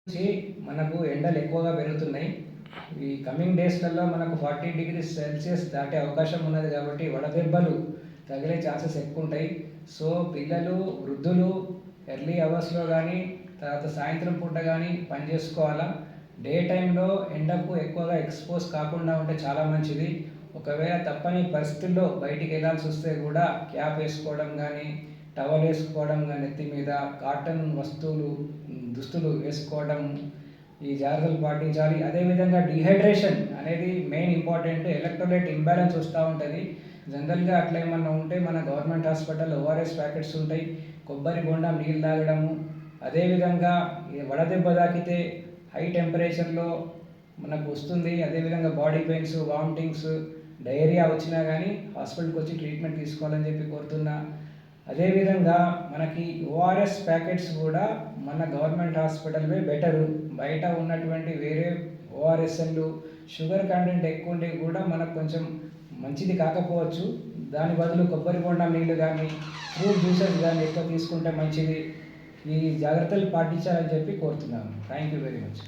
నుంచి మనకు ఎండలు ఎక్కువగా పెరుగుతున్నాయి. ఈ కమింగ్ డేస్‌లలో మనకు 40 డిగ్రీస్ సెల్సియస్ దాటే అవకాశం ఉన్నది కాబట్టి వడదెబ్బలు తగిలే ఛాన్సెస్ ఎక్కువుంటాయి. సో, పిల్లలు, వృద్ధులు ఎర్లీ అవర్స్‌లో గానీ, తర్వాత సాయంత్రం పూట గానీ పని చేసుకోవాలా. డే టైమ్‌లో ఎండకు ఎక్కువగా ఎక్స్‌పోజ్ కాకుండా ఉంటే చాలా మంచిది. ఒకవేళ తప్పని పరిస్థితుల్లో బయటికెళ్ళాల్సొస్తే గూడా క్యాప్ ఏసుకోవడం గానీ, టవల్ ఏసుకోవడం గానీ నెత్తి మీద, కాటన్ వస్తువులు దుస్తులు వేసుకోవడం, ఈ జాగ్రత్తలు పాటించాలి. అదేవిధంగా డీహైడ్రేషన్ అనేది మెయిన్ ఇంపార్టెంట్. ఎలక్ట్రోలైట్ ఇంబాలెన్స్ వస్తూ ఉంటుంది. జనరల్‌గా అట్లా ఏమన్నా ఉంటే మన గవర్నమెంట్ హాస్పిటల్‌లో ఓఆర్ఎస్ ప్యాకెట్స్ ఉంటాయి. కొబ్బరి బొండం నీళ్ళు తాగడము, అదేవిధంగా ఈ వడదెబ్బ తాకితే హై టెంపరేచర్‌లో మనకు వస్తుంది. అదేవిధంగా బాడీ పెయిన్స్, వామిటింగ్స్, డయేరియా వచ్చినా గానీ హాస్పిటల్‌కి వచ్చి ట్రీట్మెంట్ తీసుకోవాలని చెప్పి కోరుతున్నా. అదేవిధంగా మనకి ఓఆర్ఎస్ ప్యాకెట్స్ కూడా మన గవర్నమెంట్ హాస్పిటల్‌వే బెటరు. బయట ఉన్నటువంటి వేరే ఓఆర్ఎస్ఎల్‌లు షుగర్ కంటెంట్ ఎక్కువ ఉండి కూడా మనకు కొంచెం మంచిది కాకపోవచ్చు. దాని బదులు కొబ్బరి బొండం నీళ్ళు గానీ, ఫ్రూట్ జ్యూసెస్ గానీ ఎక్కువ తీసుకుంటే మంచిది. ఈ జాగ్రత్తలు పాటించాలని చెప్పి కోరుతున్నాను. Thank you very much.